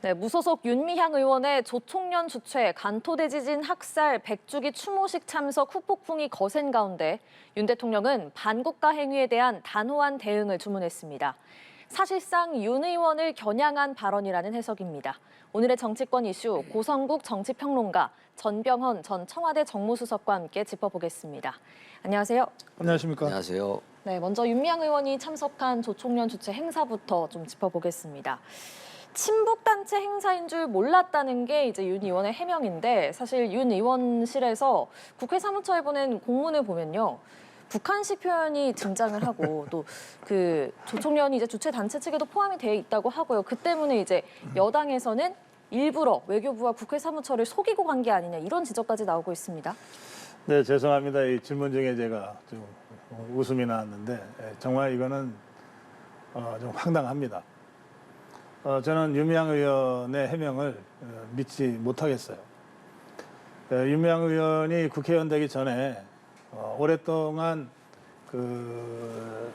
네, 무소속 윤미향 의원의 조총련 주최 간토대지진 학살 100주기 추모식 참석 후폭풍이 거센 가운데 윤 대통령은 반국가 행위에 대한 단호한 대응을 주문했습니다. 사실상 윤 의원을 겨냥한 발언이라는 해석입니다. 오늘의 정치권 이슈 고성국 정치평론가 전병헌 전 청와대 정무수석과 함께 짚어보겠습니다. 안녕하세요. 안녕하십니까. 안녕하세요. 네, 먼저 윤미향 의원이 참석한 조총련 주최 행사부터 좀 짚어보겠습니다. 친북단체 행사인 줄 몰랐다는 게 이제 윤 의원의 해명인데 사실 윤 의원실에서 국회 사무처에 보낸 공문을 보면요. 북한식 표현이 등장을 하고 또 그 조총련이 이제 주최 단체 측에도 포함이 되어 있다고 하고요. 그 때문에 이제 여당에서는 일부러 외교부와 국회 사무처를 속이고 간 게 아니냐 이런 지적까지 나오고 있습니다. 네, 죄송합니다. 이 질문 중에 제가 좀 웃음이 나왔는데 정말 이거는 좀 황당합니다. 저는 윤미향 의원의 해명을 믿지 못하겠어요. 윤미향 의원이 국회의원 되기 전에 오랫동안 그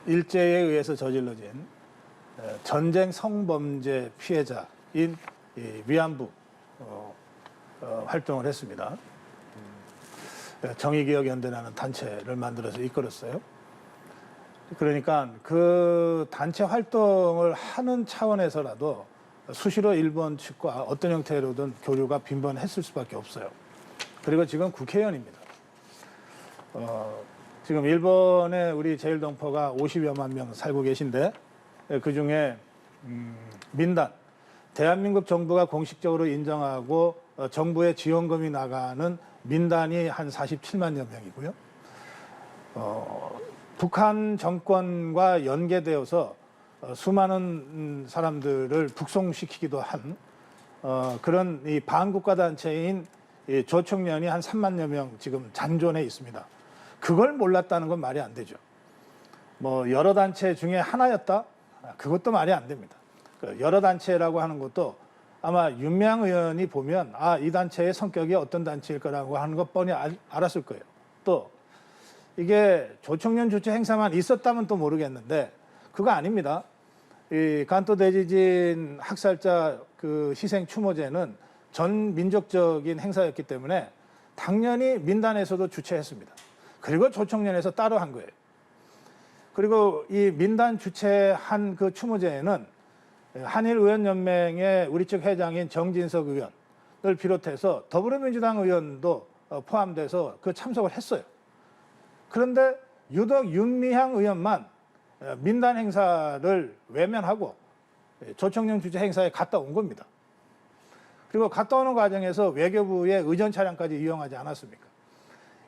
일제에 의해서 저질러진 전쟁 성범죄 피해자인 위안부 활동을 했습니다. 정의기억연대라는 단체를 만들어서 이끌었어요. 그러니까 그 단체 활동을 하는 차원에서라도 수시로 일본 측과 어떤 형태로든 교류가 빈번했을 수밖에 없어요. 그리고 지금 국회의원입니다. 지금 일본에 우리 제일동포가 50여만 명 살고 계신데 그중에 민단, 대한민국 정부가 공식적으로 인정하고 정부의 지원금이 나가는 민단이 한 47만여 명이고요. 북한 정권과 연계되어서 수많은 사람들을 북송시키기도 한 그런 이 반국가 단체인 이 조총련이 한 3만여 명 지금 잔존해 있습니다. 그걸 몰랐다는 건 말이 안 되죠. 뭐 여러 단체 중에 하나였다? 그것도 말이 안 됩니다. 여러 단체라고 하는 것도 아마 윤미향 의원이 보면 이 단체의 성격이 어떤 단체일 거라고 하는 것 뻔히 알았을 거예요. 또 이게 조총련 주최 행사만 있었다면 또 모르겠는데 그거 아닙니다. 이 간토 대지진 학살자 그 희생 추모제는 전 민족적인 행사였기 때문에 당연히 민단에서도 주최했습니다. 그리고 조총련에서 따로 한 거예요. 그리고 이 민단 주최한 그 추모제에는 한일의원연맹의 우리 측 회장인 정진석 의원을 비롯해서 더불어민주당 의원도 포함돼서 그 참석을 했어요. 그런데 유독 윤미향 의원만 민단 행사를 외면하고 조총련 주최 행사에 갔다 온 겁니다. 그리고 갔다 오는 과정에서 외교부의 의전 차량까지 이용하지 않았습니까?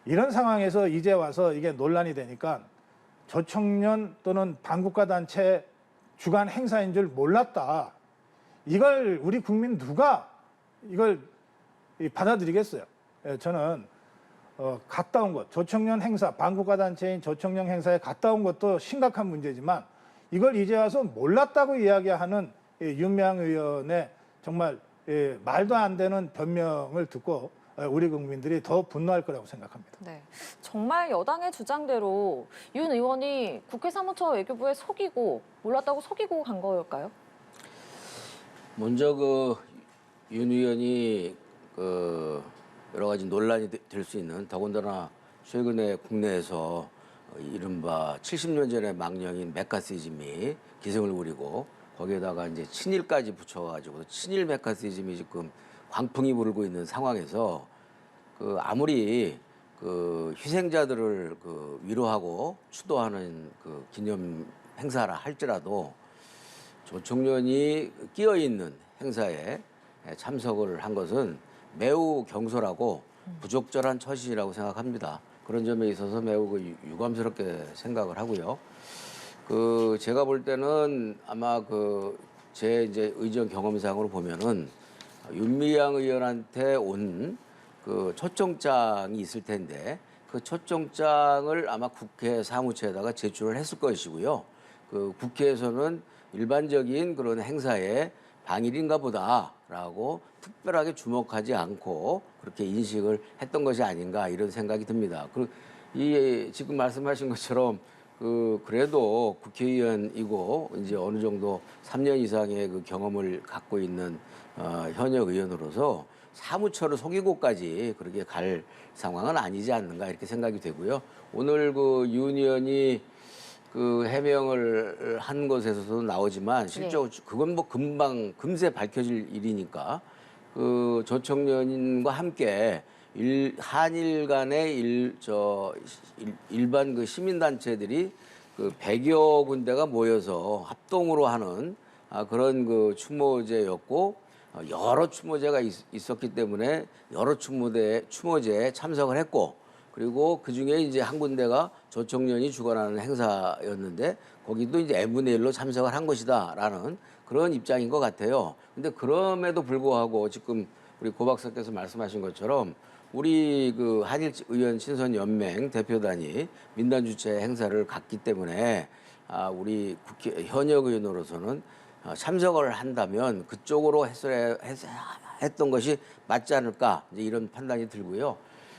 이런 상황에서 이제 와서 이게 논란이 되니까 조총련 또는 반국가 단체 주관 행사인 줄 몰랐다. 이걸 우리 국민 누가 이걸 받아들이겠어요? 저는 갔다 온 것, 조총련 행사, 반국가 단체인 조총련 행사에 갔다 온 것도 심각한 문제지만 이걸 이제 와서 몰랐다고 이야기하는 윤미향 의원의 정말 말도 안 되는 변명을 듣고 우리 국민들이 더 분노할 거라고 생각합니다. 네, 정말 여당의 주장대로 윤 의원이 국회 사무처 외교부에 속이고 몰랐다고 속이고 간 거일까요? 먼저 윤 의원이 여러 가지 논란이 될 수 있는 더군다나 최근에 국내에서 이른바 70년 전의 망령인 메카시즘이 기승을 부리고 거기에다가 이제 친일까지 붙여가지고 친일 메카시즘이 지금 광풍이 불고 있는 상황에서 아무리 희생자들을 위로하고 추도하는 기념 행사라 할지라도 조총련이 끼어 있는 행사에 참석을 한 것은 매우 경솔하고 부적절한 처신이라고 생각합니다. 그런 점에 있어서 매우 유감스럽게 생각을 하고요. 제가 볼 때는 아마 제 이제 의전 경험상으로 보면은 윤미향 의원한테 온 초청장이 있을 텐데 그 초청장을 아마 국회 사무처에다가 제출을 했을 것이고요. 국회에서는 일반적인 그런 행사에 방일인가 보다라고 특별하게 주목하지 않고 그렇게 인식을 했던 것이 아닌가 이런 생각이 듭니다. 지금 말씀하신 것처럼 그래도 국회의원이고 이제 어느 정도 3년 이상의 그 경험을 갖고 있는 현역 의원으로서 사무처를 속이고까지 그렇게 갈 상황은 아니지 않는가 이렇게 생각이 되고요. 오늘 그 윤 의원이 그 해명을 한 것에서도 나오지만 실제로 그건 뭐 금세 밝혀질 일이니까 그 조청년과 함께 한일 간의 일반 그 시민단체들이 그 100여 군데가 모여서 합동으로 하는 그런 그 추모제였고 여러 추모제가 있었기 때문에 여러 추모제에 참석을 했고 그리고 그 중에 이제 한 군데가 조청년이 주관하는 행사였는데 거기도 이제 n분의 1로 참석을 한 것이다라는 그런 입장인 것 같아요. 근데 그럼에도 불구하고 지금 우리 고 박사께서 말씀하신 것처럼 우리 그 한일 의원 친선 연맹 대표단이 민단 주최 행사를 갔기 때문에 우리 국회 현역 의원으로서는 참석을 한다면 그쪽으로 했던 것이 맞지 않을까 이제 이런 판단이 들고요.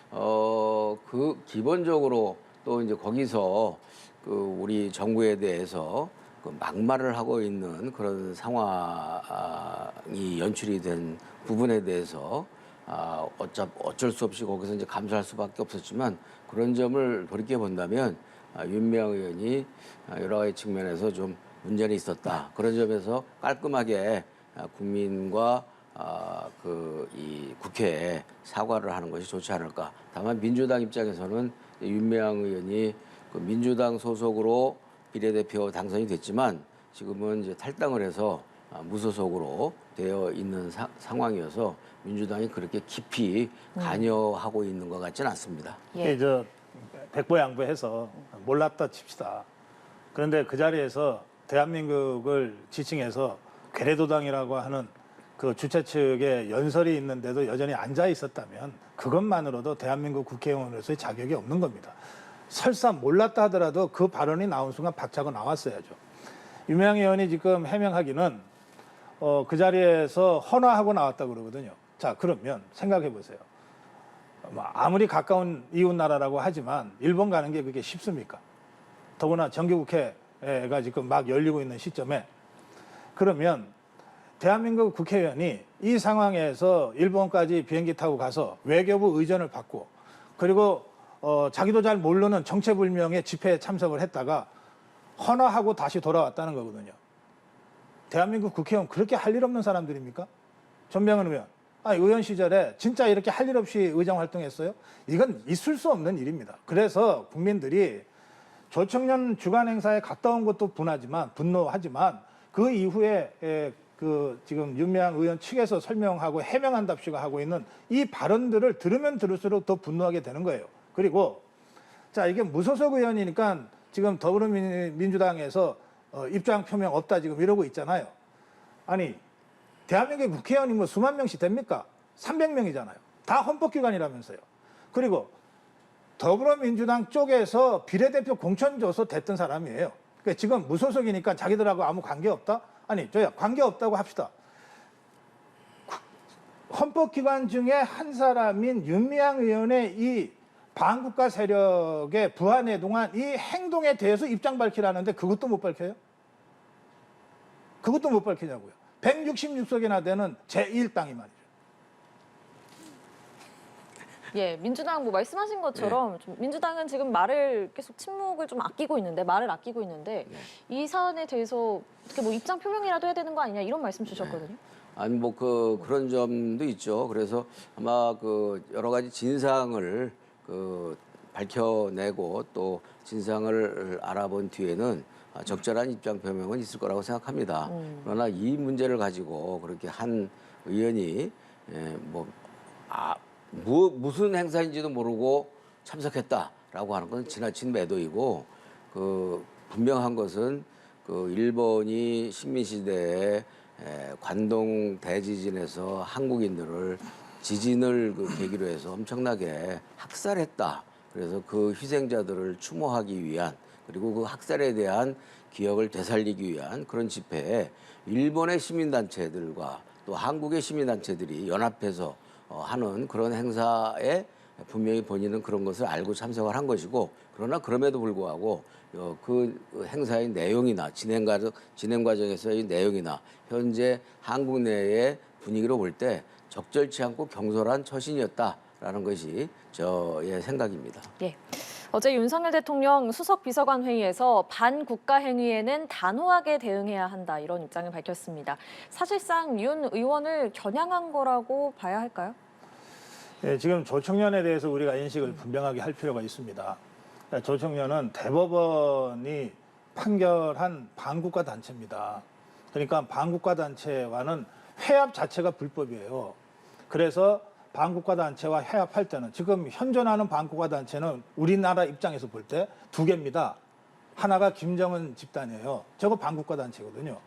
그 기본적으로 또 이제 거기서 그 우리 정부에 대해서 그 막말을 하고 있는 그런 상황이 연출이 된 부분에 대해서 어쩔 수 없이 거기서 이제 감수할 수밖에 없었지만 그런 점을 돌이켜 본다면 윤미향 의원이 여러 가지 측면에서 좀 문제는 있었다. 그런 점에서 깔끔하게 국민과 이 국회에 사과를 하는 것이 좋지 않을까. 다만 민주당 입장에서는 윤미향 의원이 그 민주당 소속으로 비례대표 당선이 됐지만 지금은 이제 탈당을 해서 무소속으로 되어 있는 상황이어서 민주당이 그렇게 깊이 관여하고 있는 것 같지는 않습니다. 예. 저 백보양보해서 몰랐다 칩시다. 그런데 그 자리에서 대한민국을 지칭해서 괴뢰도당이라고 하는 그 주최 측에 연설이 있는데도 여전히 앉아 있었다면 그것만으로도 대한민국 국회의원으로서의 자격이 없는 겁니다. 설사 몰랐다 하더라도 그 발언이 나온 순간 박차고 나왔어야죠. 유명 의원이 지금 해명하기는 그 자리에서 헌화하고 나왔다고 그러거든요. 자, 그러면 생각해 보세요. 아무리 가까운 이웃 나라라고 하지만 일본 가는 게 그게 쉽습니까? 더구나 정기국회가 지금 막 열리고 있는 시점에 그러면 대한민국 국회의원이 이 상황에서 일본까지 비행기 타고 가서 외교부 의전을 받고 그리고 자기도 잘 모르는 정체불명의 집회에 참석을 했다가 헌화하고 다시 돌아왔다는 거거든요. 대한민국 국회의원 그렇게 할 일 없는 사람들입니까? 전병헌 의원. 의원 시절에 진짜 이렇게 할 일 없이 의정 활동했어요? 이건 있을 수 없는 일입니다. 그래서 국민들이 조청년 주간 행사에 갔다 온 것도 분노하지만 그 이후에 그 지금 윤미향 의원 측에서 설명하고 해명한답시고 하고 있는 이 발언들을 들으면 들을수록 더 분노하게 되는 거예요. 그리고 자, 이게 무소속 의원이니까 지금 더불어민주당에서 입장 표명 없다 지금 이러고 있잖아요. 아니, 대한민국 국회의원이 뭐 수만 명씩 됩니까? 300명이잖아요. 다 헌법기관이라면서요. 그리고 더불어민주당 쪽에서 비례대표 공천 줘서 됐던 사람이에요. 그러니까 지금 무소속이니까 자기들하고 아무 관계 없다? 아니, 저야 관계 없다고 합시다. 헌법기관 중에 한 사람인 윤미향 의원의 이 반국가 세력의 부안에 동안 이 행동에 대해서 입장 밝히라는데 그것도 못 밝혀요? 그것도 못 밝히냐고요. 166석이나 되는 제1당이 말이죠. 예, 민주당 뭐 말씀하신 것처럼 좀 민주당은 지금 말을 계속 침묵을 좀 아끼고 있는데 말을 아끼고 있는데 이 사안에 대해서 어떻게 뭐 입장 표명이라도 해야 되는 거 아니냐 이런 말씀 주셨거든요. 아니 뭐 그런 점도 있죠. 그래서 아마 그 여러 가지 진상을 그 밝혀내고 또 진상을 알아본 뒤에는 적절한 입장 표명은 있을 거라고 생각합니다. 그러나 이 문제를 가지고 그렇게 한 의원이 무슨 행사인지도 모르고 참석했다라고 하는 건 지나친 매도이고 그 분명한 것은 그 일본이 식민시대에 관동 대지진에서 한국인들을 지진을 그 계기로 해서 엄청나게 학살했다. 그래서 그 희생자들을 추모하기 위한 그리고 그 학살에 대한 기억을 되살리기 위한 그런 집회에 일본의 시민단체들과 또 한국의 시민단체들이 연합해서 하는 그런 행사에 분명히 본인은 그런 것을 알고 참석을 한 것이고 그러나 그럼에도 불구하고 그 행사의 내용이나 진행 과정에서의 내용이나 현재 한국 내의 분위기로 볼 때 적절치 않고 경솔한 처신이었다라는 것이 저의 생각입니다. 예. 어제 윤석열 대통령 수석 비서관 회의에서 반국가 행위에는 단호하게 대응해야 한다 이런 입장을 밝혔습니다. 사실상 윤 의원을 겨냥한 거라고 봐야 할까요? 예, 지금 조청년에 대해서 우리가 인식을 분명하게 할 필요가 있습니다. 조청년은 대법원이 판결한 반국가 단체입니다. 그러니까 반국가 단체와는 회합 자체가 불법이에요. 그래서 반국가 단체와 회합할 때는 지금 현존하는 반국가 단체는 우리나라 입장에서 볼 때 두 개입니다. 하나가 김정은 집단이에요. 저거 반국가 단체거든요.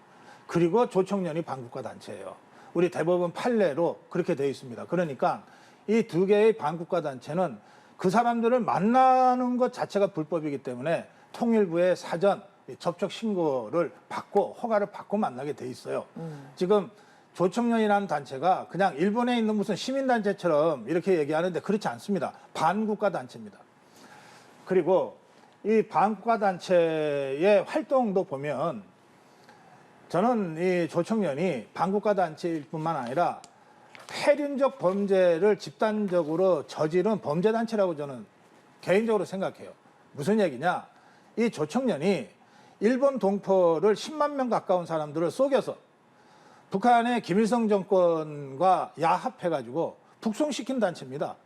그리고 조청년이 반국가 단체예요. 우리 대법원 판례로 그렇게 되어 있습니다. 그러니까 이 두 개의 반국가 단체는 그 사람들을 만나는 것 자체가 불법이기 때문에 통일부의 사전 접촉 신고를 받고 허가를 받고 만나게 돼 있어요. 지금 조청년이라는 단체가 그냥 일본에 있는 무슨 시민단체처럼 이렇게 얘기하는데 그렇지 않습니다. 반국가 단체입니다. 그리고 이 반국가 단체의 활동도 보면 저는 이 조청년이 반국가 단체일 뿐만 아니라 폐륜적 범죄를 집단적으로 저지른 범죄단체라고 저는 개인적으로 생각해요. 무슨 얘기냐? 이 조청년이 일본 동포를 10만 명 가까운 사람들을 속여서 북한의 김일성 정권과 야합해가지고 북송시킨 단체입니다.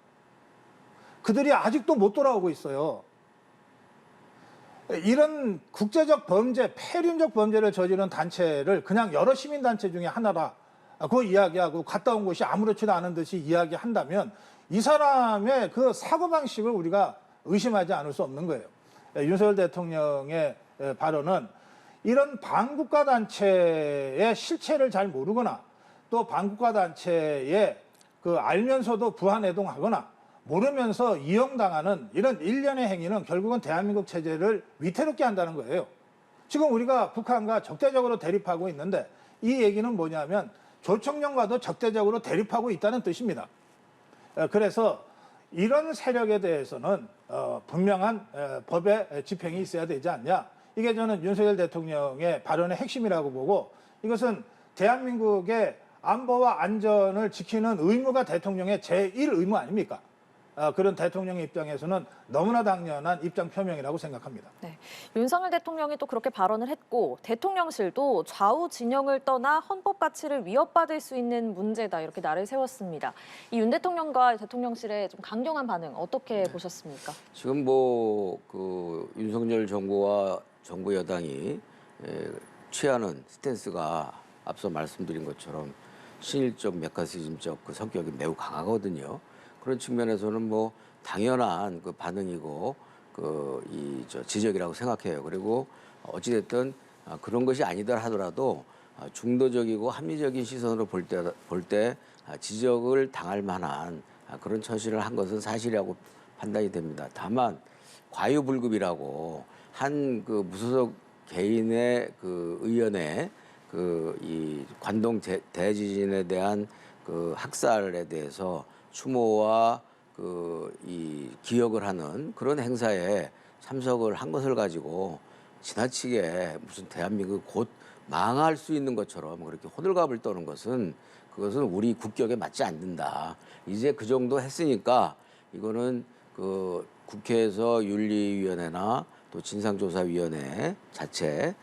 그들이 아직도 못 돌아오고 있어요. 이런 국제적 범죄, 폐륜적 범죄를 저지른 단체를 그냥 여러 시민단체 중에 하나라 그거 이야기하고 갔다 온 곳이 아무렇지도 않은 듯이 이야기한다면 이 사람의 그 사고방식을 우리가 의심하지 않을 수 없는 거예요. 윤석열 대통령의 발언은 이런 반국가 단체의 실체를 잘 모르거나 또 반국가 단체에 그 알면서도 부안해동하거나 모르면서 이용당하는 이런 일련의 행위는 결국은 대한민국 체제를 위태롭게 한다는 거예요. 지금 우리가 북한과 적대적으로 대립하고 있는데 이 얘기는 뭐냐면 조청년과도 적대적으로 대립하고 있다는 뜻입니다. 그래서 이런 세력에 대해서는 분명한 법의 집행이 있어야 되지 않냐. 이게 저는 윤석열 대통령의 발언의 핵심이라고 보고 이것은 대한민국의 안보와 안전을 지키는 의무가 대통령의 제1의무 아닙니까? 그런 대통령의 입장에서는 너무나 당연한 입장 표명이라고 생각합니다. 네. 윤석열 대통령이 또 그렇게 발언을 했고 대통령실도 좌우 진영을 떠나 헌법 가치를 위협받을 수 있는 문제다 이렇게 날을 세웠습니다. 이 윤 대통령과 대통령실의 좀 강경한 반응 어떻게 보셨습니까? 지금 그 윤석열 정부와 정부 여당이 취하는 스탠스가 앞서 말씀드린 것처럼 친일적 메카시즘적 그 성격이 매우 강하거든요. 그런 측면에서는 뭐 당연한 그 반응이고 지적이라고 생각해요. 그리고 어찌됐든 그런 것이 아니더라 하더라도 중도적이고 합리적인 시선으로 볼 때 지적을 당할 만한 그런 처신을 한 것은 사실이라고 판단이 됩니다. 다만 과유불급이라고 한 그 무소속 개인의 그 의원의 이 관동 대지진에 대한 그 학살에 대해서 추모와 이 기억을 하는 그런 행사에 참석을 한 것을 가지고 지나치게 무슨 대한민국 곧 망할 수 있는 것처럼 그렇게 호들갑을 떠는 것은 그것은 우리 국격에 맞지 않는다. 이제 그 정도 했으니까 이거는 그 국회에서 윤리위원회나 또 진상조사위원회 자체에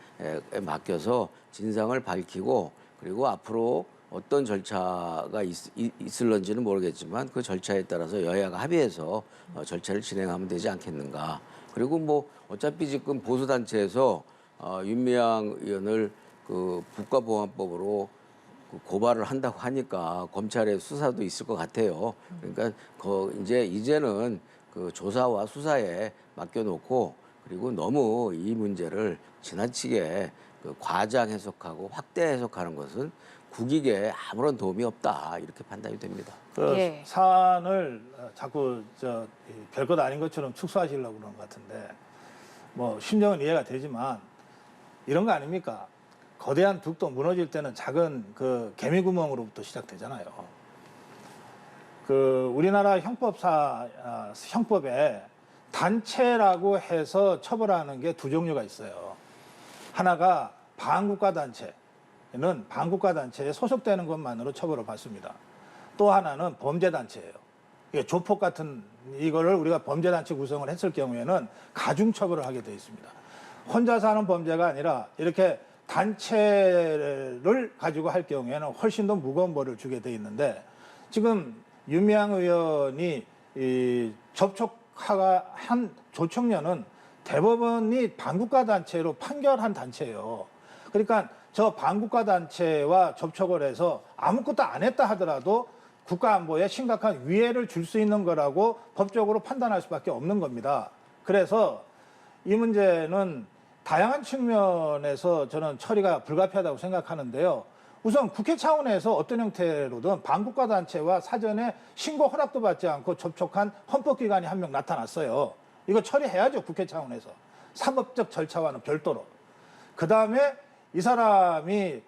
맡겨서 진상을 밝히고 그리고 앞으로 어떤 절차가 있을런지는 모르겠지만 그 절차에 따라서 여야가 합의해서 절차를 진행하면 되지 않겠는가. 그리고 뭐 어차피 지금 보수단체에서 윤미향 의원을 그 국가보안법으로 고발을 한다고 하니까 검찰의 수사도 있을 것 같아요. 그러니까 이제는 그 조사와 수사에 맡겨놓고 그리고 너무 이 문제를 지나치게 그 과장 해석하고 확대 해석하는 것은 국익에 아무런 도움이 없다 이렇게 판단이 됩니다. 예. 사안을 자꾸 별것 아닌 것처럼 축소하시려고 그러는 것 같은데 뭐 심정은 이해가 되지만 이런 거 아닙니까? 거대한 둑도 무너질 때는 작은 그 개미구멍으로부터 시작되잖아요. 그 우리나라 형법에 단체라고 해서 처벌하는 게 두 종류가 있어요. 하나가 반국가 단체는 반국가 단체에 소속되는 것만으로 처벌을 받습니다. 또 하나는 범죄 단체예요. 이게 조폭 같은 이거를 우리가 범죄 단체 구성을 했을 경우에는 가중 처벌을 하게 되어 있습니다. 혼자서 하는 범죄가 아니라 이렇게 단체를 가지고 할 경우에는 훨씬 더 무거운 벌을 주게 돼 있는데 지금 윤미향 의원이 접촉한 조청년은 대법원이 반국가 단체로 판결한 단체예요. 그러니까 저 반국가 단체와 접촉을 해서 아무것도 안 했다 하더라도 국가 안보에 심각한 위해를 줄 수 있는 거라고 법적으로 판단할 수밖에 없는 겁니다. 그래서 이 문제는 다양한 측면에서 저는 처리가 불가피하다고 생각하는데요. 우선 국회 차원에서 어떤 형태로든 반국가 단체와 사전에 신고 허락도 받지 않고 접촉한 헌법기관이 한 명 나타났어요. 이거 처리해야죠, 국회 차원에서. 사법적 절차와는 별도로. 그 다음에 이 사람이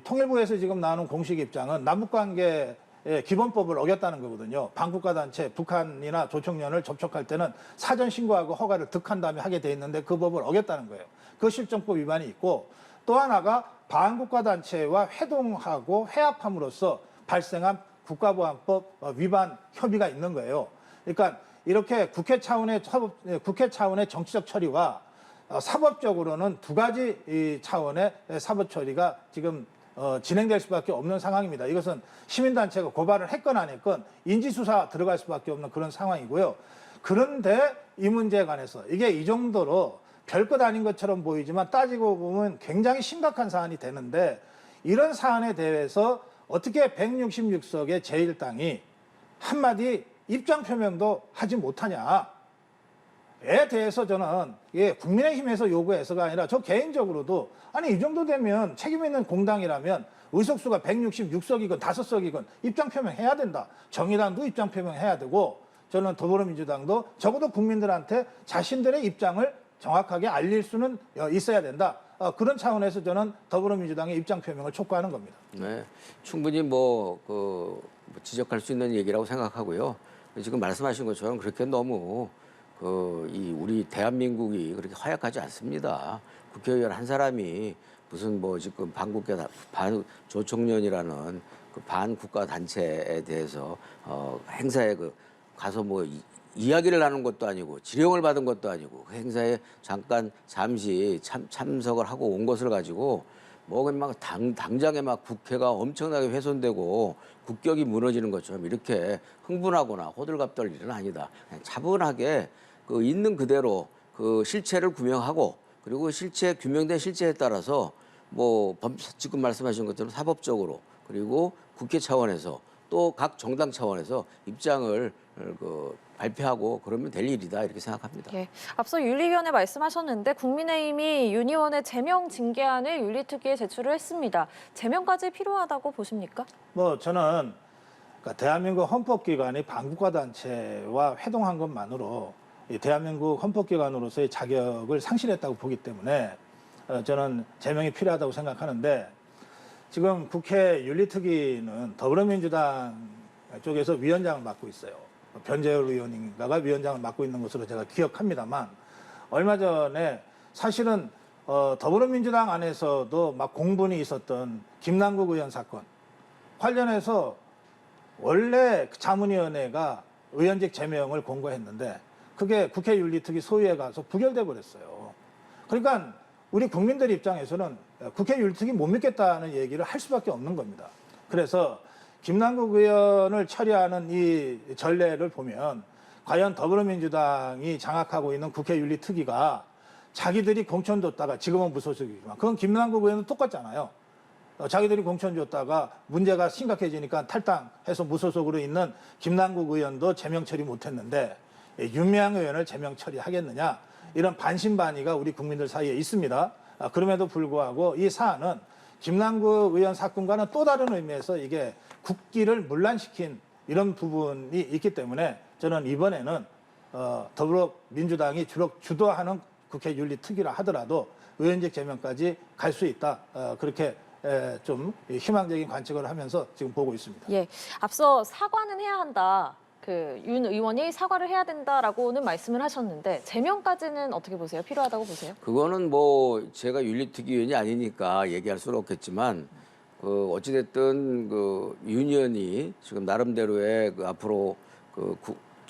통일부에서 지금 나오는 공식 입장은 남북관계 기본법을 어겼다는 거거든요. 반국가 단체, 북한이나 조청년을 접촉할 때는 사전 신고하고 허가를 득한 다음에 하게 돼 있는데 그 법을 어겼다는 거예요. 그 실정법 위반이 있고 또 하나가 반국가 단체와 회동하고 회합함으로써 발생한 국가보안법 위반 혐의가 있는 거예요. 그러니까 이렇게 국회 차원의 정치적 처리와 사법적으로는 두 가지 차원의 사법 처리가 지금 진행될 수밖에 없는 상황입니다. 이것은 시민단체가 고발을 했건 안 했건 인지수사 들어갈 수밖에 없는 그런 상황이고요. 그런데 이 문제에 관해서 이게 이 정도로 별것 아닌 것처럼 보이지만 따지고 보면 굉장히 심각한 사안이 되는데 이런 사안에 대해서 어떻게 166석의 제1당이 한마디 입장 표명도 하지 못하냐에 대해서 저는 국민의힘에서 요구해서가 아니라 저 개인적으로도 아니 이 정도 되면 책임 있는 공당이라면 의석수가 166석이건 5석이건 입장 표명해야 된다. 정의당도 입장 표명해야 되고 저는 더불어민주당도 적어도 국민들한테 자신들의 입장을 정확하게 알릴 수는 있어야 된다. 그런 차원에서 저는 더불어민주당의 입장 표명을 촉구하는 겁니다. 네, 충분히 지적할 수 있는 얘기라고 생각하고요. 지금 말씀하신 것처럼 그렇게 너무 우리 대한민국이 그렇게 허약하지 않습니다. 국회의원 한 사람이 무슨 지금 조청년이라는 그 반국가 단체에 대해서 행사에 가서 이야기를 나눈 것도 아니고 지령을 받은 것도 아니고 그 행사에 잠시 참석을 하고 온 것을 가지고 당장에 국회가 엄청나게 훼손되고 국격이 무너지는 것처럼 이렇게 흥분하거나 호들갑 떨 일은 아니다. 그냥 차분하게 있는 그대로 그 실체를 규명하고 그리고 규명된 실체에 따라서 지금 말씀하신 것처럼 사법적으로 그리고 국회 차원에서 또 각 정당 차원에서 입장을 발표하고 그러면 될 일이다 이렇게 생각합니다. 예, 앞서 윤리위원회 말씀하셨는데 국민의힘이 윤 의원의 제명 징계안을 윤리특위에 제출을 했습니다. 제명까지 필요하다고 보십니까? 저는 대한민국 헌법기관이 반국가 단체와 회동한 것만으로 대한민국 헌법기관으로서의 자격을 상실했다고 보기 때문에 저는 제명이 필요하다고 생각하는데 지금 국회 윤리특위는 더불어민주당 쪽에서 위원장을 맡고 있어요. 변재열 의원인가가 위원장을 맡고 있는 것으로 제가 기억합니다만 얼마 전에 사실은 더불어민주당 안에서도 공분이 있었던 김남국 의원 사건 관련해서 원래 자문위원회가 의원직 제명을 권고했는데 그게 국회 윤리특위 소위에 가서 부결돼 버렸어요. 그러니까 우리 국민들 입장에서는 국회 윤리특위 못 믿겠다는 얘기를 할 수밖에 없는 겁니다. 그래서 김남국 의원을 처리하는 이 전례를 보면 과연 더불어민주당이 장악하고 있는 국회 윤리특위가 자기들이 공천 줬다가 지금은 무소속이지만 그건 김남국 의원은 똑같잖아요. 자기들이 공천 줬다가 문제가 심각해지니까 탈당해서 무소속으로 있는 김남국 의원도 제명 처리 못했는데 윤미향 의원을 제명 처리하겠느냐 이런 반신반의가 우리 국민들 사이에 있습니다. 그럼에도 불구하고 이 사안은 김남국 의원 사건과는 또 다른 의미에서 이게 국기를 문란시킨 이런 부분이 있기 때문에 저는 이번에는 더불어민주당이 주도하는 국회 윤리특위라 하더라도 의원직 제명까지 갈 수 있다. 그렇게 좀 희망적인 관측을 하면서 지금 보고 있습니다. 예, 앞서 사과는 해야 한다. 그 윤 의원이 사과를 해야 된다라고는 말씀을 하셨는데 제명까지는 어떻게 보세요? 필요하다고 보세요? 그거는 뭐 제가 윤리특위위원이 아니니까 얘기할 수는 없겠지만 그 어찌됐든 그 윤 의원이 지금 나름대로의 그 앞으로 그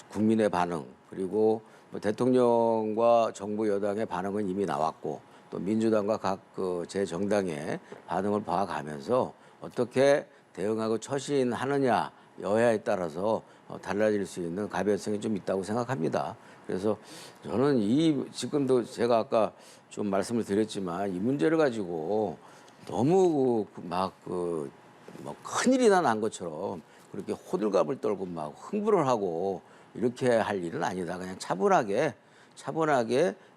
국민의 반응 그리고 뭐 대통령과 정부 여당의 반응은 이미 나왔고 또 민주당과 각 그 제 정당의 반응을 봐가면서 어떻게 대응하고 처신하느냐 여야에 따라서 달라질 수 있는 가변성이 좀 있다고 생각합니다. 그래서 저는 이 지금도 제가 아까 좀 말씀을 드렸지만 이 문제를 가지고 너무 뭐 큰일이 난 것처럼 그렇게 호들갑을 떨고 막 흥분을 하고 이렇게 할 일은 아니다. 그냥 차분하게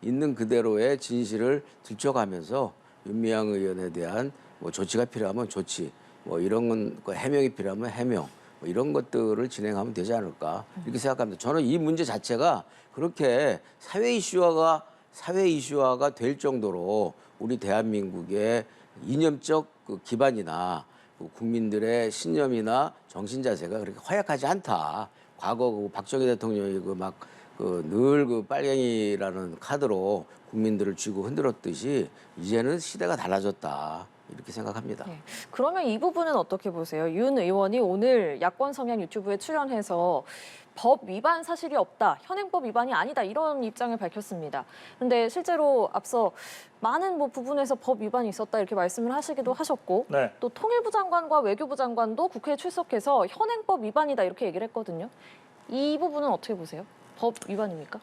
있는 그대로의 진실을 들춰가면서 윤미향 의원에 대한 뭐 조치가 필요하면 조치, 뭐 이런 건 해명이 필요하면 해명, 뭐 이런 것들을 진행하면 되지 않을까 이렇게 생각합니다. 저는 이 문제 자체가 그렇게 사회 이슈화가 될 정도로 우리 대한민국의 이념적 그 기반이나 그 국민들의 신념이나 정신 자세가 그렇게 허약하지 않다. 과거 그 박정희 대통령이 늘 그 빨갱이라는 카드로 국민들을 쥐고 흔들었듯이 이제는 시대가 달라졌다. 이렇게 생각합니다. 네. 그러면 이 부분은 어떻게 보세요? 윤 의원이 오늘 야권 성향 유튜브에 출연해서 법 위반 사실이 없다, 현행법 위반이 아니다 이런 입장을 밝혔습니다. 그런데 실제로 앞서 많은 뭐 부분에서 법 위반이 있었다 이렇게 말씀을 하시기도 하셨고 네. 또 통일부 장관과 외교부 장관도 국회에 출석해서 현행법 위반이다 이렇게 얘기를 했거든요. 이 부분은 어떻게 보세요? 법 위반입니까?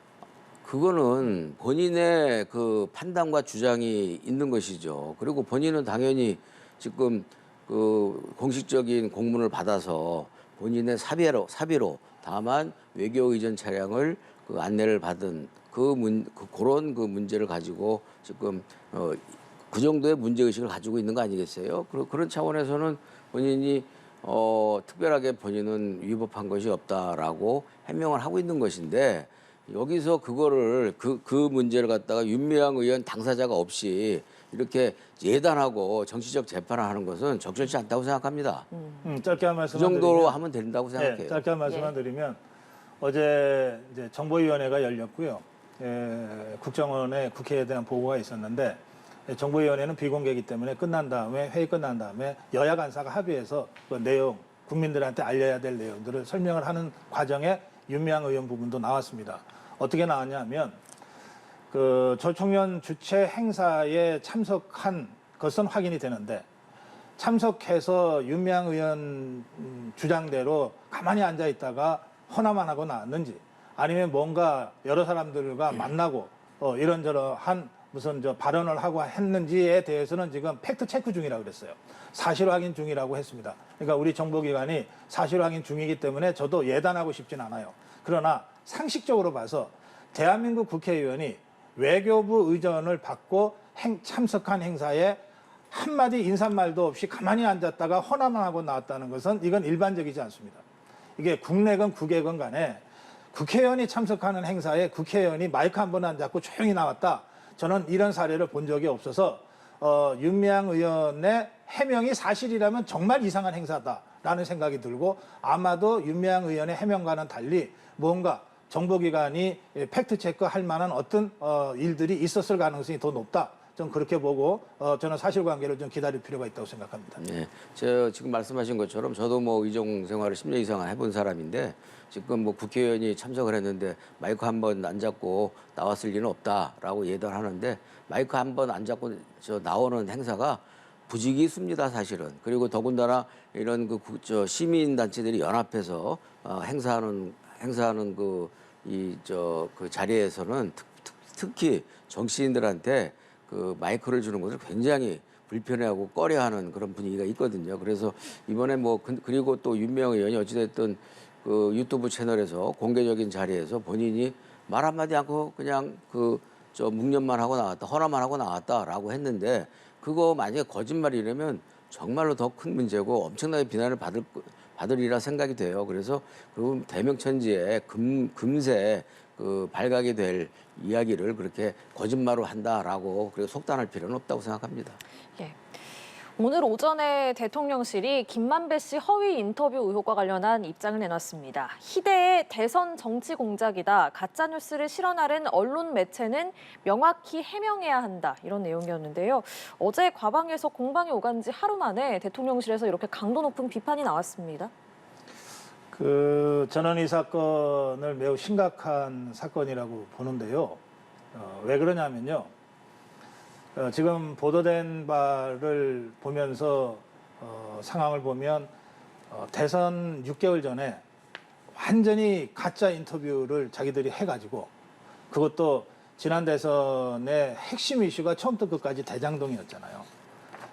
그거는 본인의 그 판단과 주장이 있는 것이죠. 그리고 본인은 당연히 지금 그 공식적인 공문을 받아서 본인의 사비로 다만 외교 의전 차량을 그 안내를 받은 그런 그 문제를 가지고 지금 그 정도의 문제 의식을 가지고 있는 거 아니겠어요? 그런 차원에서는 본인이 특별하게 본인은 위법한 것이 없다라고 해명을 하고 있는 것인데 여기서 그거를 그 문제를 갖다가 윤미향 의원 당사자가 없이 이렇게 예단하고 정치적 재판을 하는 것은 적절치 않다고 생각합니다. 짧게 한 그 말씀 정도로 하면 된다고 네, 생각해요. 짧게 한 말씀만 예. 드리면 어제 이제 정보위원회가 열렸고요. 국정원의 국회에 대한 보고가 있었는데 정보위원회는 비공개이기 때문에 회의 끝난 다음에 여야 간사가 합의해서 그 내용 국민들한테 알려야 될 내용들을 설명을 하는 과정에 윤미향 의원 부분도 나왔습니다. 어떻게 나왔냐면 그 조총련 주최 행사에 참석한 것은 확인이 되는데 참석해서 윤미향 의원 주장대로 가만히 앉아 있다가 허나만 하고 나왔는지 아니면 뭔가 여러 사람들과 만나고 이런저런 무슨 발언을 하고 했는지에 대해서는 지금 팩트 체크 중이라고 그랬어요. 사실 확인 중이라고 했습니다. 그러니까 우리 정보기관이 사실 확인 중이기 때문에 저도 예단하고 싶진 않아요. 그러나 상식적으로 봐서 대한민국 국회의원이 외교부 의전을 받고 참석한 행사에 한마디 인사말도 없이 가만히 앉았다가 허나만 하고 나왔다는 것은 이건 일반적이지 않습니다. 이게 국내건 국외건 간에 국회의원이 참석하는 행사에 국회의원이 마이크 한 번 안 잡고 조용히 나왔다. 저는 이런 사례를 본 적이 없어서 윤미향 의원의 해명이 사실이라면 정말 이상한 행사다라는 생각이 들고 아마도 윤미향 의원의 해명과는 달리 뭔가 정보기관이 팩트체크할 만한 어떤 일들이 있었을 가능성이 더 높다. 좀 그렇게 보고 저는 사실관계를 좀 기다릴 필요가 있다고 생각합니다. 네, 제가 지금 말씀하신 것처럼 저도 뭐 의정 생활을 10년 이상 해본 사람인데 지금 뭐 국회의원이 참석을 했는데 마이크 한 번 안 잡고 나왔을 리는 없다라고 예단하는데 마이크 한 번 안 잡고 나오는 행사가 부지기수입니다, 사실은. 그리고 더군다나 이런 시민 단체들이 연합해서 행사하는 그 자리에서는 특히 정치인들한테 그 마이크를 주는 것을 굉장히 불편해하고 꺼려하는 그런 분위기가 있거든요. 그래서 이번에 그리고 또 윤미향 의원이 어찌됐든 그 유튜브 채널에서 공개적인 자리에서 본인이 말 한마디 않고 그냥 묵념만 하고 나왔다, 허나만 하고 나왔다라고 했는데 그거 만약에 거짓말이라면 정말로 더 큰 문제고 엄청나게 비난을 받으리라 생각이 돼요. 그래서 그 대명천지에 금세 발각이 될 이야기를 그렇게 거짓말로 한다라고 그렇게 속단할 필요는 없다고 생각합니다. 예. 오늘 오전에 대통령실이 김만배 씨 허위 인터뷰 의혹과 관련한 입장을 내놨습니다. 희대의 대선 정치 공작이다. 가짜뉴스를 실어나른 언론 매체는 명확히 해명해야 한다. 이런 내용이었는데요. 어제 과방에서 공방이 오간 지 하루 만에 대통령실에서 이렇게 강도 높은 비판이 나왔습니다. 저는 이 사건을 매우 심각한 사건이라고 보는데요. 왜 그러냐면요. 지금 보도된 바를 보면서 상황을 보면 대선 6개월 전에 완전히 가짜 인터뷰를 자기들이 해가지고 그것도 지난 대선의 핵심 이슈가 처음부터 끝까지 대장동이었잖아요.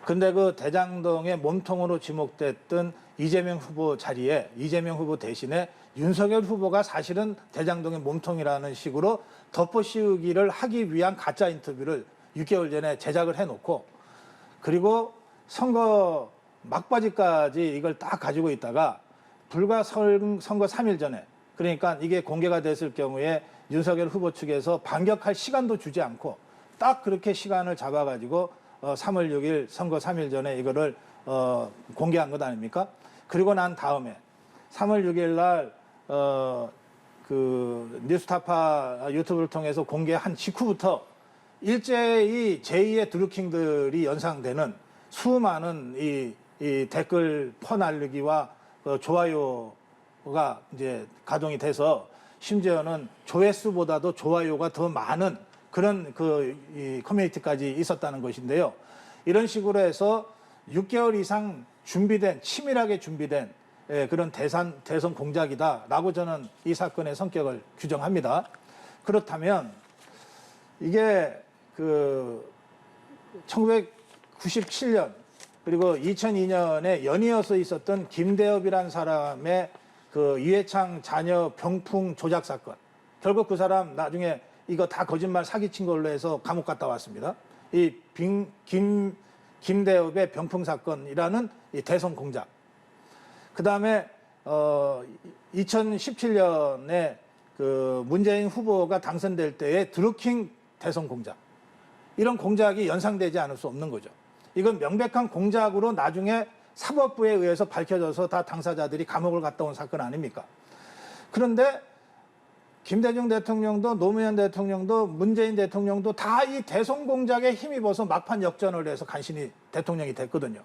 근데 그 대장동의 몸통으로 지목됐던 이재명 후보 자리에 이재명 후보 대신에 윤석열 후보가 사실은 대장동의 몸통이라는 식으로 덮어씌우기를 하기 위한 가짜 인터뷰를 6개월 전에 제작을 해놓고 그리고 선거 막바지까지 이걸 딱 가지고 있다가 불과 선거 3일 전에 그러니까 이게 공개가 됐을 경우에 윤석열 후보 측에서 반격할 시간도 주지 않고 딱 그렇게 시간을 잡아가지고 3월 6일 선거 3일 전에 이거를 공개한 것 아닙니까? 그리고 난 다음에 3월 6일 날 그 뉴스타파 유튜브를 통해서 공개한 직후부터 일제히 제2의 드루킹들이 연상되는 수많은 이 댓글 퍼날르기와 좋아요가 이제 가동이 돼서 심지어는 조회수보다도 좋아요가 더 많은 그런 이 커뮤니티까지 있었다는 것인데요. 이런 식으로 해서 6개월 이상 준비된 치밀하게 준비된 그런 대선 공작이다라고 저는 이 사건의 성격을 규정합니다. 그렇다면 이게 1997년 그리고 2002년에 연이어서 있었던 김대엽이라는 사람의 그 이회창 자녀 병풍 조작 사건. 결국 그 사람 나중에 이거 다 거짓말 사기친 걸로 해서 감옥 갔다 왔습니다. 이 김대엽의 병풍 사건이라는 이 대선 공작. 그 다음에 2017년에 그 문재인 후보가 당선될 때의 드루킹 대선 공작. 이런 공작이 연상되지 않을 수 없는 거죠. 이건 명백한 공작으로 나중에 사법부에 의해서 밝혀져서 다 당사자들이 감옥을 갔다 온 사건 아닙니까? 그런데 김대중 대통령도 노무현 대통령도 문재인 대통령도 다 이 대선 공작에 힘입어서 막판 역전을 해서 간신히 대통령이 됐거든요.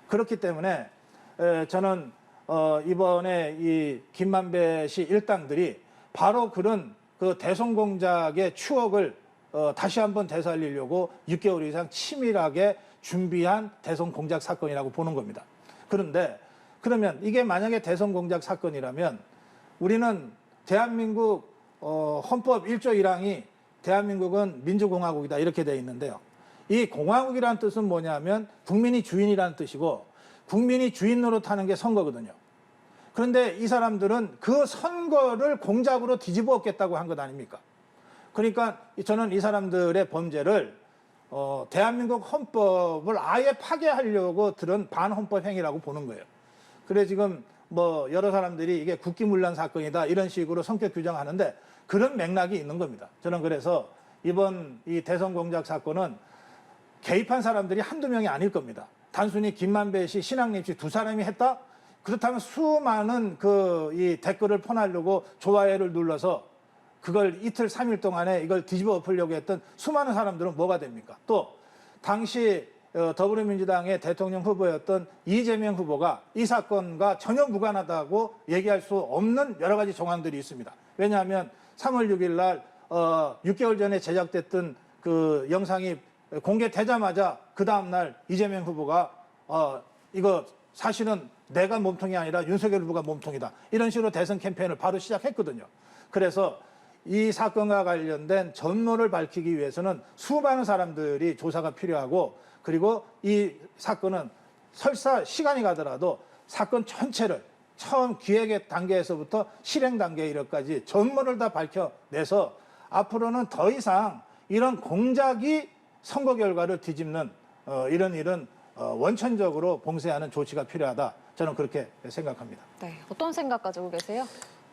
그렇기 때문에 저는 이번에 이 김만배 씨 일당들이 바로 그런 그 대선 공작의 추억을 다시 한번 되살리려고 6개월 이상 치밀하게 준비한 대선 공작 사건이라고 보는 겁니다. 그런데 그러면 이게 만약에 대선 공작 사건이라면 우리는 대한민국 헌법 1조 1항이 대한민국은 민주공화국이다 이렇게 돼 있는데요. 이 공화국이라는 뜻은 뭐냐면 국민이 주인이라는 뜻이고 국민이 주인 노릇하는 게 선거거든요. 그런데 이 사람들은 그 선거를 공작으로 뒤집어 엎겠다고 한 것 아닙니까? 그러니까 저는 이 사람들의 범죄를 대한민국 헌법을 아예 파괴하려고 들은 반헌법 행위라고 보는 거예요. 그래 지금 뭐 여러 사람들이 이게 국기문란 사건이다 이런 식으로 성격 규정하는데 그런 맥락이 있는 겁니다. 저는 그래서 이번 이 대선 공작 사건은 개입한 사람들이 한두 명이 아닐 겁니다. 단순히 김만배 씨, 신학림 씨 두 사람이 했다? 그렇다면 수많은 이 댓글을 퍼나르고 좋아요를 눌러서 그걸 이틀, 3일 동안에 이걸 뒤집어 엎으려고 했던 수많은 사람들은 뭐가 됩니까? 또 당시 더불어민주당의 대통령 후보였던 이재명 후보가 이 사건과 전혀 무관하다고 얘기할 수 없는 여러 가지 정황들이 있습니다. 왜냐하면 3월 6일 날 6개월 전에 제작됐던 그 영상이 공개되자마자 그 다음 날 이재명 후보가 이거 사실은 내가 몸통이 아니라 윤석열 후보가 몸통이다. 이런 식으로 대선 캠페인을 바로 시작했거든요. 그래서 이 사건과 관련된 전모를 밝히기 위해서는 수많은 사람들이 조사가 필요하고 그리고 이 사건은 설사 시간이 가더라도 사건 전체를 처음 기획의 단계에서부터 실행 단계 이렇게까지 전모를 다 밝혀내서 앞으로는 더 이상 이런 공작이 선거 결과를 뒤집는 이런 일은 원천적으로 봉쇄하는 조치가 필요하다. 저는 그렇게 생각합니다. 네, 어떤 생각 가지고 계세요?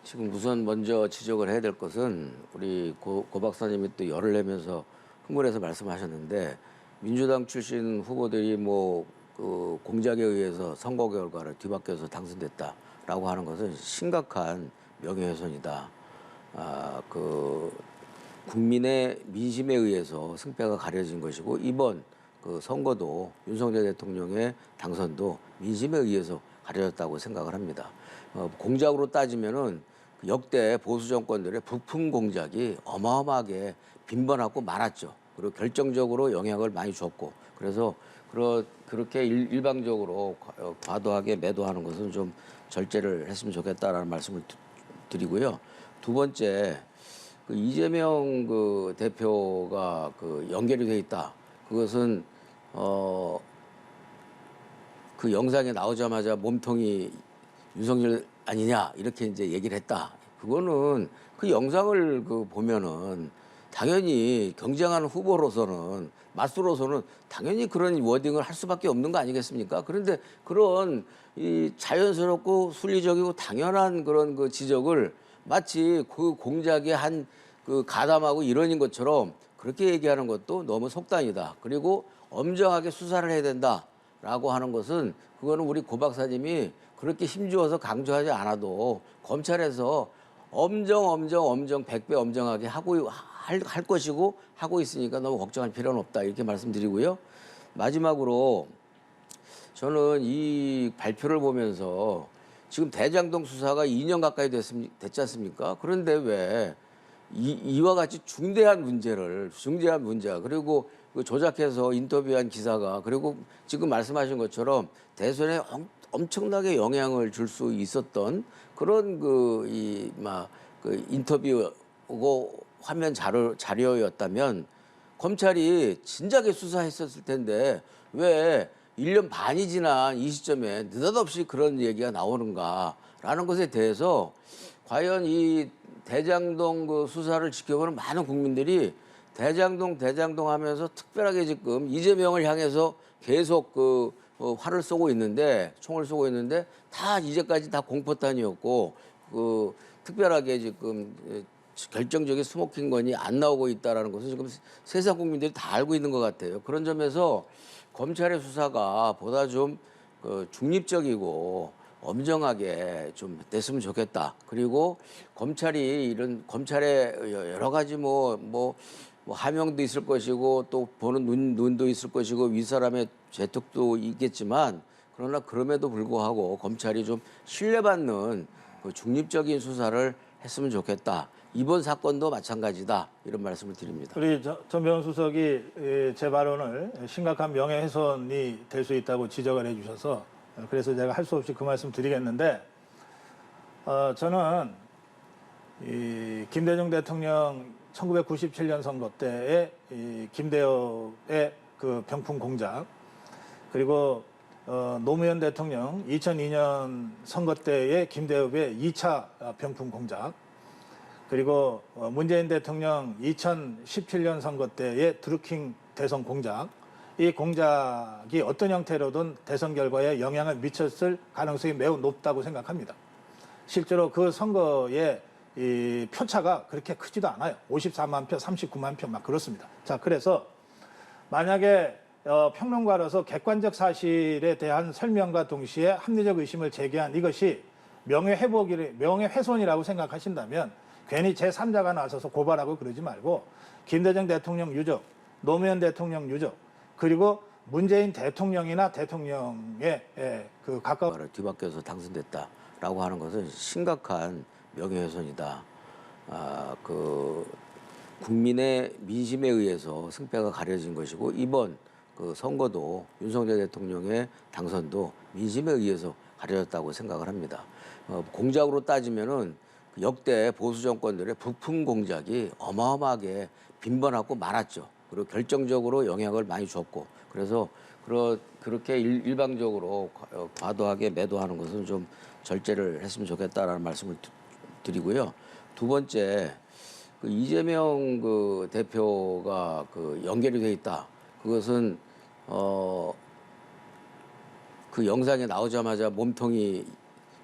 지금 우선 먼저 지적을 해야 될 것은 우리 고 박사님이 또 열을 내면서 흥분해서 말씀하셨는데 민주당 출신 후보들이 뭐 그 공작에 의해서 선거 결과를 뒤바뀌어서 당선됐다라고 하는 것은 심각한 명예훼손이다. 그 국민의 민심에 의해서 승패가 가려진 것이고 이번 그 선거도 윤석열 대통령의 당선도 민심에 의해서 가려졌다고 생각을 합니다. 공작으로 따지면은 역대 보수 정권들의 부품 공작이 어마어마하게 빈번하고 많았죠. 그리고 결정적으로 영향을 많이 줬고 그래서 그렇게 일방적으로 과도하게 매도하는 것은 좀 절제를 했으면 좋겠다라는 말씀을 드리고요. 두 번째, 그 이재명 그 대표가 그 연결이 돼 있다. 그것은 그 영상에 나오자마자 몸통이 윤석열 아니냐 이렇게 이제 얘기를 했다. 그거는 그 영상을 그 보면은 당연히 경쟁하는 후보로서는 맞수로서는 당연히 그런 워딩을 할 수밖에 없는 거 아니겠습니까? 그런데 그런 이 자연스럽고 순리적이고 당연한 그런 그 지적을 마치 그 공작의 한 그 가담하고 일원인 것처럼 그렇게 얘기하는 것도 너무 속단이다. 그리고 엄정하게 수사를 해야 된다라고 하는 것은 그거는 우리 고 박사님이 그렇게 힘주어서 강조하지 않아도 검찰에서 엄정 100배 엄정하게 할 것이고 하고 있으니까 너무 걱정할 필요는 없다 이렇게 말씀드리고요. 마지막으로 저는 이 발표를 보면서 지금 대장동 수사가 2년 가까이 됐지 않습니까? 그런데 왜 이와 같이 중대한 문제 그리고 그 조작해서 인터뷰한 기사가 그리고 지금 말씀하신 것처럼 대선에 엄청나게 영향을 줄 수 있었던 그런 그 인터뷰고 화면 자료였다면 검찰이 진작에 수사했었을 텐데 왜 1년 반이 지난 이 시점에 느닷없이 그런 얘기가 나오는가라는 것에 대해서 과연 이 대장동 그 수사를 지켜보는 많은 국민들이 대장동 하면서 특별하게 지금 이재명을 향해서 계속 그 총을 쏘고 있는데 다 이제까지 다 공포탄이었고 그 특별하게 지금 결정적인 스모킹건이 안 나오고 있다라는 것은 지금 세상 국민들이 다 알고 있는 것 같아요. 그런 점에서 검찰의 수사가 보다 좀 중립적이고 엄정하게 좀 됐으면 좋겠다. 그리고 검찰의 여러 가지 뭐 하명도 있을 것이고 또 보는 눈도 있을 것이고 윗사람의 재특도 있겠지만 그러나 그럼에도 불구하고 검찰이 좀 신뢰받는 그 중립적인 수사를 했으면 좋겠다. 이번 사건도 마찬가지다. 이런 말씀을 드립니다. 우리 전 변수석이 제 발언을 심각한 명예훼손이 될 수 있다고 지적을 해주셔서 그래서 제가 할 수 없이 그 말씀 드리겠는데 저는 이 김대중 대통령 1997년 선거 때의 이 김대엽의 그 병풍 공작 그리고 노무현 대통령 2002년 선거 때의 김대엽의 2차 병풍 공작 그리고 문재인 대통령 2017년 선거 때의 드루킹 대선 공작 이 공작이 어떤 형태로든 대선 결과에 영향을 미쳤을 가능성이 매우 높다고 생각합니다. 실제로 그 선거의 이 표차가 그렇게 크지도 않아요. 54만 표, 39만 표 막 그렇습니다. 자, 그래서 만약에 평론가로서 객관적 사실에 대한 설명과 동시에 합리적 의심을 제기한 이것이 명예훼손이라고 생각하신다면 괜히 제3자가 나서서 고발하고 그러지 말고 김대중 대통령 유족, 노무현 대통령 유족, 그리고 문재인 대통령이나 대통령의 그 가까운 뒤바뀌어서 당선됐다라고 하는 것은 심각한 명예훼손이다. 그 국민의 민심에 의해서 승패가 가려진 것이고 이번 그 선거도 윤석열 대통령의 당선도 민심에 의해서 가려졌다고 생각을 합니다. 공작으로 따지면은 역대 보수 정권들의 부품 공작이 어마어마하게 빈번하고 많았죠. 그리고 결정적으로 영향을 많이 줬고 그래서 그렇게 일방적으로 과도하게 매도하는 것은 좀 절제를 했으면 좋겠다라는 말씀을 드리고요. 두 번째, 그 이재명 그 대표가 그 연결이 돼 있다. 그것은 그 영상에 나오자마자 몸통이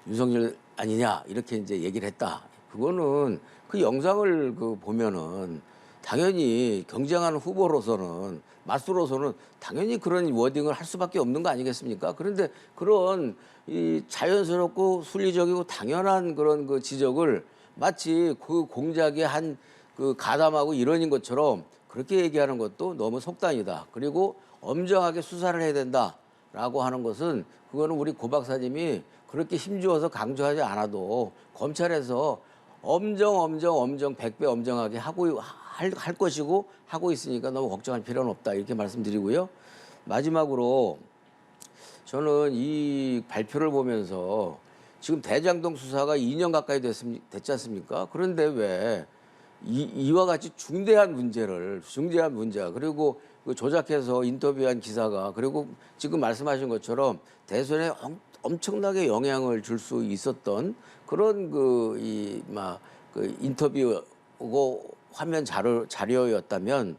윤석열 아니냐 이렇게 이제 얘기를 했다. 그거는 그 영상을 그 보면은 당연히 경쟁하는 후보로서는 맞수로서는 당연히 그런 워딩을 할 수밖에 없는 거 아니겠습니까? 그런데 그런 이 자연스럽고 순리적이고 당연한 그런 그 지적을 마치 그 공작의 한 그 가담하고 일원인 것처럼 그렇게 얘기하는 것도 너무 속단이다. 그리고 엄정하게 수사를 해야 된다라고 하는 것은 그거는 우리 고 박사님이 그렇게 힘주어서 강조하지 않아도 검찰에서 엄정 100배 엄정하게 할 것이고 하고 있으니까 너무 걱정할 필요는 없다 이렇게 말씀드리고요. 마지막으로 저는 이 발표를 보면서 지금 대장동 수사가 2년 가까이 됐지 않습니까? 그런데 왜 이와 같이 중대한 문제가 그리고 그 조작해서 인터뷰한 기사가 그리고 지금 말씀하신 것처럼 대선에 엄청나게 영향을 줄 수 있었던 그런 그 인터뷰고 화면 자료였다면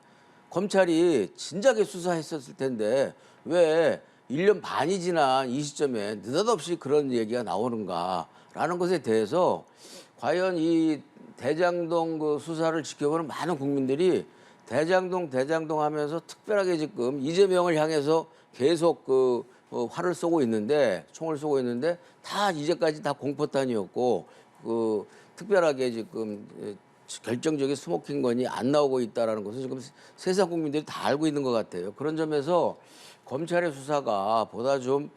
검찰이 진작에 수사했었을 텐데 왜 1년 반이 지난 이 시점에 느닷없이 그런 얘기가 나오는가라는 것에 대해서 과연 이 대장동 그 수사를 지켜보는 많은 국민들이 대장동 하면서 특별하게 지금 이재명을 향해서 계속 총을 쏘고 있는데 다 이제까지 다 공포탄이었고 그 특별하게 지금 결정적인 스모킹건이 안 나오고 있다라는 것을 지금 세상 국민들이 다 알고 있는 것 같아요. 그런 점에서 검찰의 수사가 보다 좀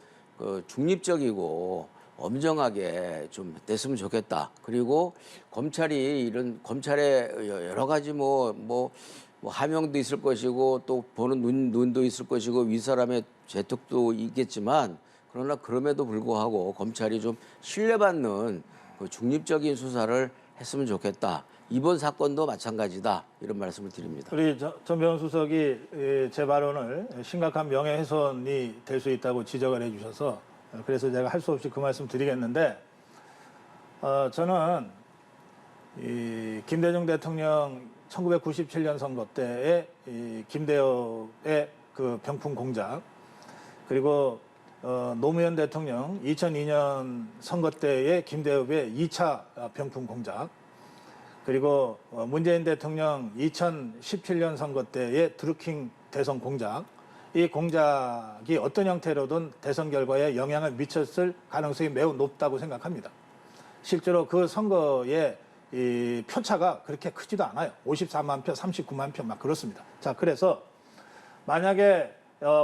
중립적이고 엄정하게 좀 됐으면 좋겠다. 그리고 검찰의 여러 가지 하명도 있을 것이고 또 보는 눈도 있을 것이고 윗사람의 재턱도 있겠지만 그러나 그럼에도 불구하고 검찰이 좀 신뢰받는 그 중립적인 수사를 했으면 좋겠다. 이번 사건도 마찬가지다. 이런 말씀을 드립니다. 우리 전병훈 수석이 제 발언을 심각한 명예훼손이 될 수 있다고 지적을 해주셔서 그래서 제가 할 수 없이 그 말씀 드리겠는데 저는 이 김대중 대통령 1997년 선거 때의 이 김대엽의 그 병풍 공작 그리고 노무현 대통령 2002년 선거 때의 김대엽의 2차 병풍 공작 그리고 문재인 대통령 2017년 선거 때의 드루킹 대선 공작 이 공작이 어떤 형태로든 대선 결과에 영향을 미쳤을 가능성이 매우 높다고 생각합니다. 실제로 그 선거의 이 표차가 그렇게 크지도 않아요. 54만 표, 39만 표 막 그렇습니다. 자, 그래서 만약에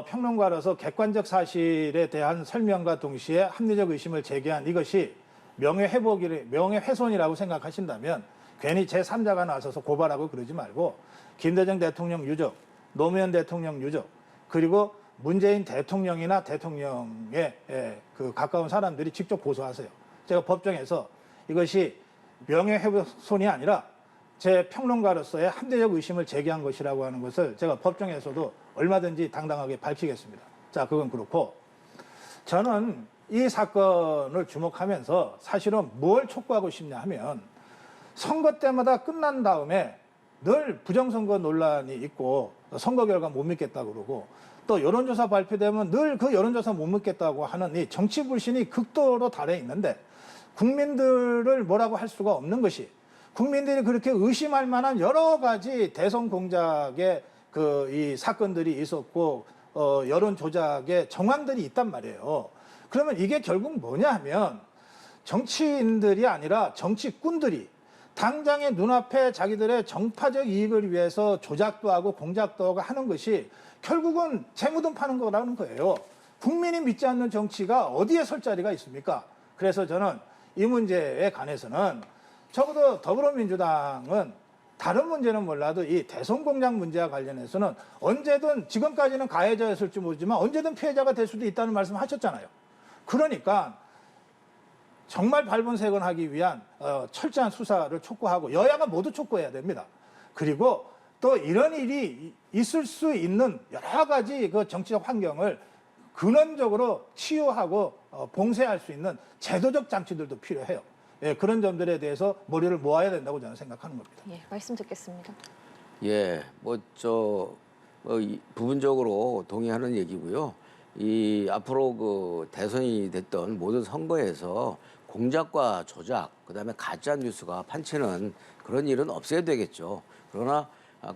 평론가로서 객관적 사실에 대한 설명과 동시에 합리적 의심을 제기한 이것이 명예훼손이라고 생각하신다면 괜히 제3자가 나서서 고발하고 그러지 말고 김대중 대통령 유족, 노무현 대통령 유족, 그리고 문재인 대통령이나 대통령에 그 가까운 사람들이 직접 고소하세요. 제가 법정에서 이것이 명예훼손이 아니라 제 평론가로서의 합리적 의심을 제기한 것이라고 하는 것을 제가 법정에서도 얼마든지 당당하게 밝히겠습니다. 자, 그건 그렇고 저는 이 사건을 주목하면서 사실은 뭘 촉구하고 싶냐 하면 선거 때마다 끝난 다음에 늘 부정선거 논란이 있고 선거 결과 못 믿겠다고 그러고 또 여론조사 발표되면 늘 그 여론조사 못 믿겠다고 하는 이 정치 불신이 극도로 달해 있는데 국민들을 뭐라고 할 수가 없는 것이 국민들이 그렇게 의심할 만한 여러 가지 대선 공작의 이 사건들이 있었고 여론 조작의 정황들이 있단 말이에요. 그러면 이게 결국 뭐냐 하면 정치인들이 아니라 정치꾼들이 당장의 눈앞에 자기들의 정파적 이익을 위해서 조작도 하고 공작도 하고 하는 것이 결국은 재무돈 파는 거라는 거예요. 국민이 믿지 않는 정치가 어디에 설 자리가 있습니까? 그래서 저는 이 문제에 관해서는 적어도 더불어민주당은 다른 문제는 몰라도 이 대선 공작 문제와 관련해서는 언제든 지금까지는 가해자였을지 모르지만 언제든 피해자가 될 수도 있다는 말씀 하셨잖아요. 그러니까 정말 발본색원하기 위한 철저한 수사를 촉구하고 여야가 모두 촉구해야 됩니다. 그리고 또 이런 일이 있을 수 있는 여러 가지 그 정치적 환경을 근원적으로 치유하고 봉쇄할 수 있는 제도적 장치들도 필요해요. 예, 그런 점들에 대해서 머리를 모아야 된다고 저는 생각하는 겁니다. 예, 말씀 듣겠습니다. 예, 부분적으로 동의하는 얘기고요. 앞으로 그 대선이 됐던 모든 선거에서 공작과 조작, 그다음에 가짜 뉴스가 판치는 그런 일은 없어야 되겠죠. 그러나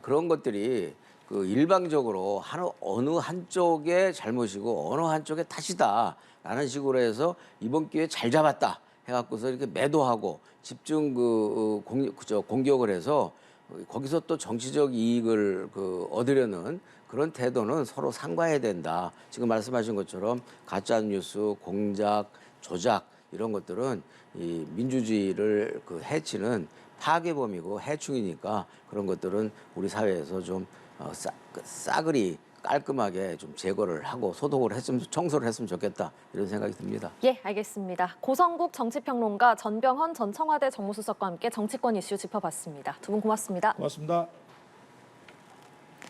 그런 것들이 그 일방적으로 어느 한쪽의 잘못이고 어느 한쪽의 탓이다라는 식으로 해서 이번 기회에 잘 잡았다 해갖고서 이렇게 매도하고 집중 공격을 해서 거기서 또 정치적 이익을 얻으려는 그런 태도는 서로 삼가해야 된다. 지금 말씀하신 것처럼 가짜 뉴스, 공작, 조작 이런 것들은 이 민주주의를 해치는 파괴범이고 해충이니까 그런 것들은 우리 사회에서 좀 싸그리 깔끔하게 좀 제거를 하고 청소를 했으면 좋겠다 이런 생각이 듭니다. 예, 알겠습니다. 고성국 정치평론가 전병헌 전 청와대 정무수석과 함께 정치권 이슈 짚어봤습니다. 두 분 고맙습니다. 고맙습니다.